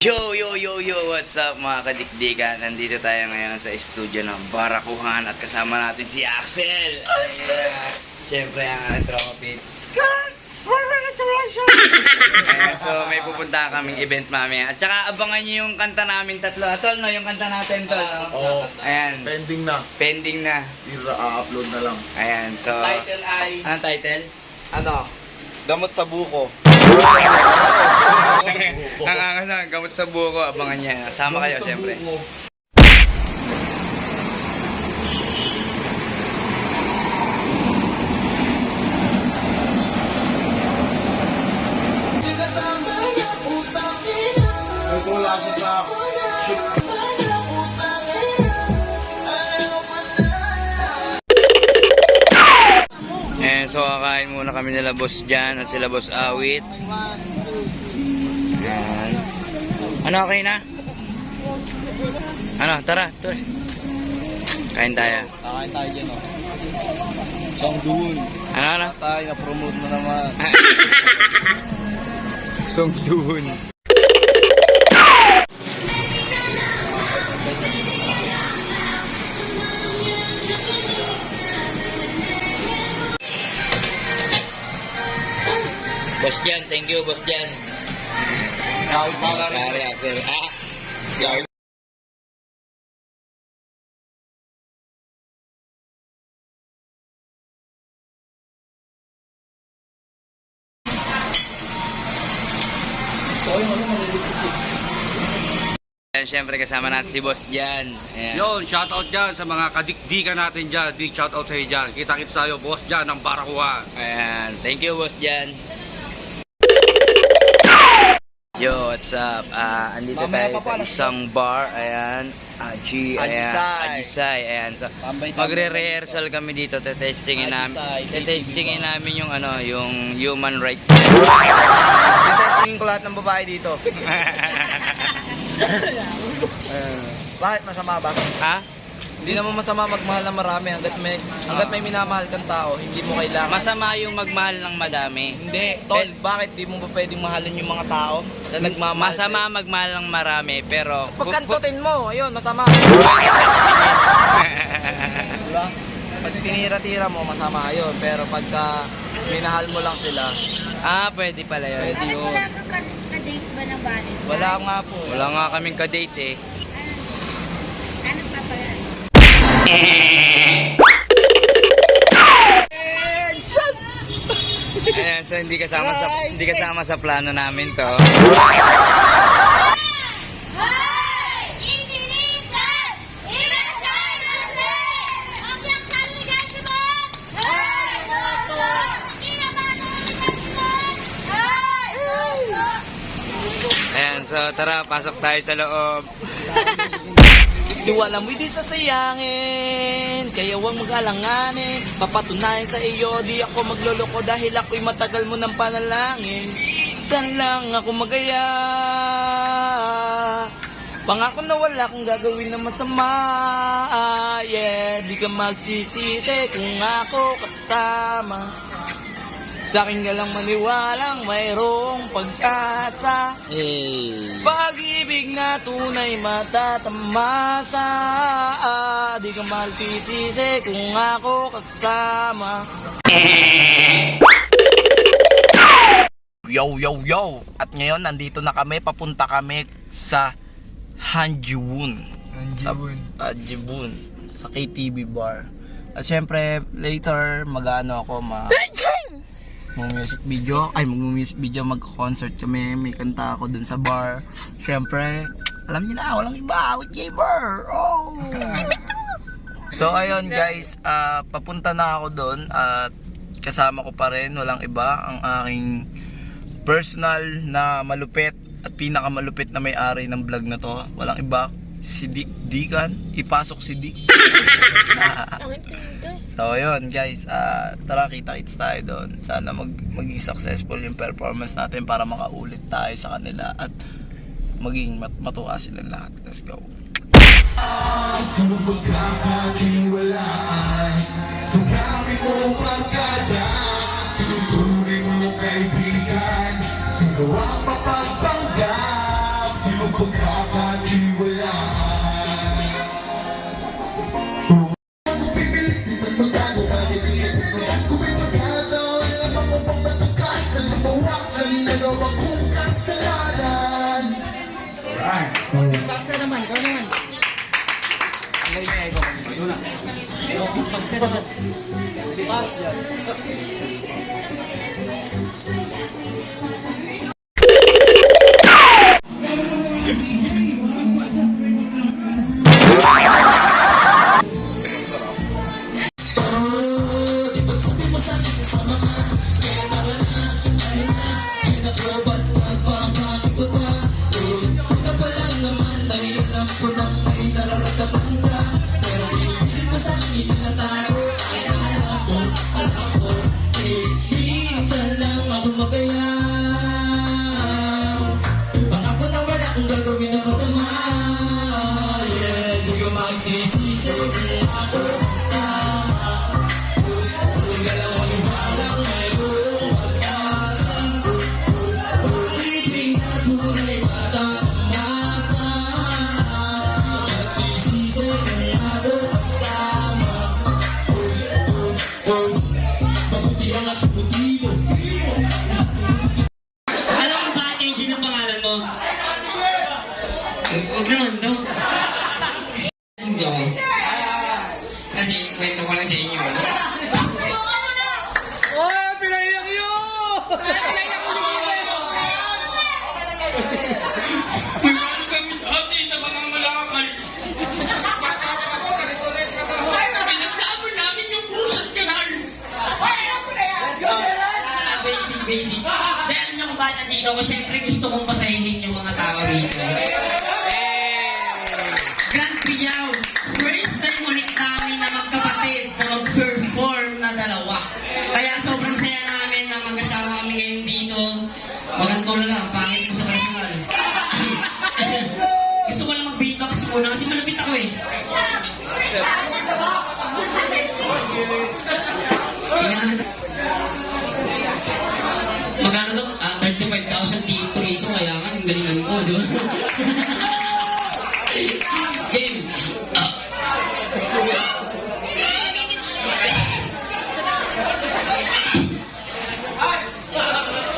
What's up mga kadikdikan? Nandito tayo ngayon sa studio ng Barakuhan at kasama natin si Axel. Siyempre ang Tropa Pits. So may pupunta kaming event mamaya. At saka abangan nyo yung kanta namin tatlo. Tol, no? Yung kanta natin, Tol, no? Oo. Ayan. Pending na. Pending na. I-upload na lang. Ayan, so... Title ay... Anong title? Ano? Gamot sa buko. Ang angas na, gamot sa buko, abangan niya. Sama kayo, siyempre. Nagtula siya sa shoot. So kakain muna kami nila boss dyan at sila boss Awit. Ayan. Ano, okay na? Ano, tara, tol. Kain tayo. Kakain tayo dyan, o. Song Duhun. Ano? Tayo, na-promote mo naman. Song Duhun. Boss Jan, thank you, Boss Jan. Pare, Axel. Ayan, syempre kasama natin si Boss Jan. Ayan. Yon, shoutout dyan sa mga kadikdikan natin dyan. Big shoutout sa iyo dyan. Kita-kits tayo, boss dyan, ng Barakuhan. Ayan, thank you, Boss Jan. Yo, what's up? Andito tayo sa isang bar. Ayan, Ajisai. Ayan, so, magre-rehearsal kami dito. Tetestingin namin yung ano, yung human rights. Testingin ko lahat ng babae dito. Bakit masama ba? Ha? Hindi naman masama magmahal ng marami hanggat may minamahal kang tao, hindi mo kailangan. Masama yung magmahal ng madami. Hindi, tol, bakit di mo ba pwedeng mahalin yung mga tao na nagmamahal? Masama magmahal ng marami, pero... Pagkantutin mo, ayun, masama. Diba? Pag tinira-tira mo, masama yun. Pero pagka minahal mo lang sila, Pwede pala yun. pwede yun. Wala ka ka-date ba ng Valentine? Wala nga po. Wala nga kaming ka-date eh. Ano pa pala? Ayan, so hindi kasama sa plano namin to. Ayan, so tara, pasok tayo sa loob. Di wala mo di sasayangin, kaya huwag mag-alanganin. Papatunayan sa iyo, di ako magloloko dahil ako'y matagal mo ng panalangin. Saan lang ako magaya? Pangako na wala kong gagawin na masama. Yeah, di ka magsisisi kung ako kasama. Sa akin ka lang maniwalang mayroong pag-asa. Pag-ibig na tunay matatamasa. Di ka magsisisi kung ako kasama. Yo! At ngayon nandito na kami, papunta kami sa Hanjiwon. Hanjiwon. Sa KTV bar. At syempre later mag-ano ako mag-music video, mag-concert kami, may kanta ako dun sa bar. Siyempre, alam niyo na, walang iba, with gamer. Oh! So ayun guys, papunta na ako dun at kasama ko pa rin, walang iba, ang aking personal na malupit at pinakamalupit na may-ari ng vlog na to. Walang iba, si Dikan, ipasok si Dick. So ayun guys, tara kita-kits tayo doon. Sana maging successful yung performance natin para makaulit tayo sa kanila at maging matuwa sila lahat. Let's go. Sa magkakakiwalaan, sa dami mo pagkada, sinutuloy mo kaibigan, sino ang mapagpanggap Sino pagkakatiwalaan? Kung may pagkataon lang ako pagpatakasan, mabawasan nagawa kong kasalanan. Alright. Basta naman, ikaw naman. Alam mo ba, Angel, ang pangalan mo? Huwag naman daw. Hindi ako. Kasi kwento ko lang sa inyo. Oh, pinaiyak yun! Magkano kami dati sa mga malakal? Pinaglaban namin yung pusat kanal. Basic. Dahil nyo kung bakit nandito ako, syempre gusto kong pasahihin yung mga tao rito. Grand Piyaw, first time ulit namin na magkapatid na mag-perform na dalawa. Kaya sobrang saya namin na magkasama kami ngayon dito. Maganto na lang, pangit mo sa personal. Gusto ko lang mag-beatbox muna kasi malapit ako eh. Magkano to? 35,000 dito kaya nga, ang galingan ko, di ba? Game!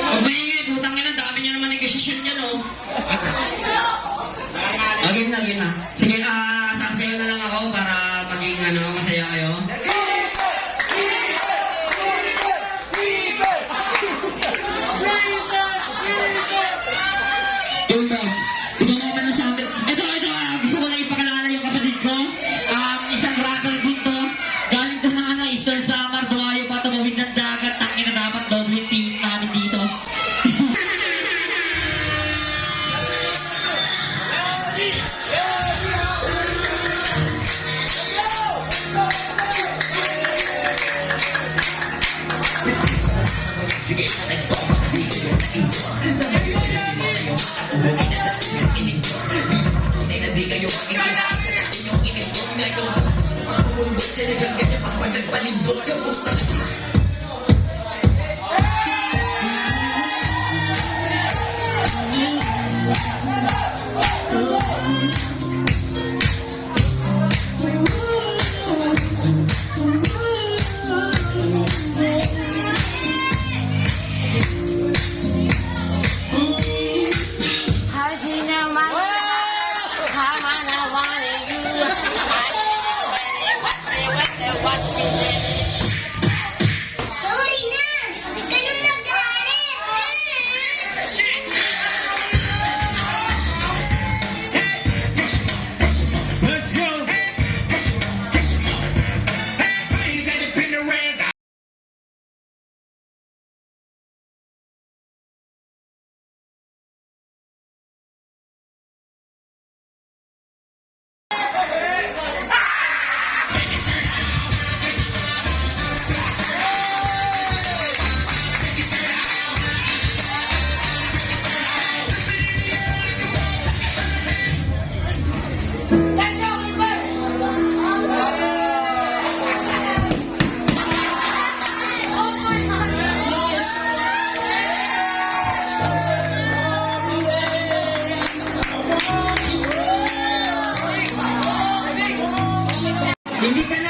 Huwag maingay, putang ina, dami niyo naman negosasyon niyan, oh. Game na. Sige, sasayaw na lang ako para maging, masaya kayo. Yung boss, ito mga pala sa amin. Ito, gusto ko lang ipakilala yung kapatid ko. Isang rapper din to. Galing to ng Eastern Samar, dumayo pa tumawid ng dagat. Tangin na dapat doble team namin dito. Sige, nagpo ako sa video na intro. Nagpipilitin mo na yung makakuhugin na dami ng inig-tor. Bilang tunay na di kayo ang itinaan sa natin yung inis-tor ngayon. Sa tapos ko pang bumundot, tinagang ganyan pang pagdagpalindot. Yung gusto Hindi ka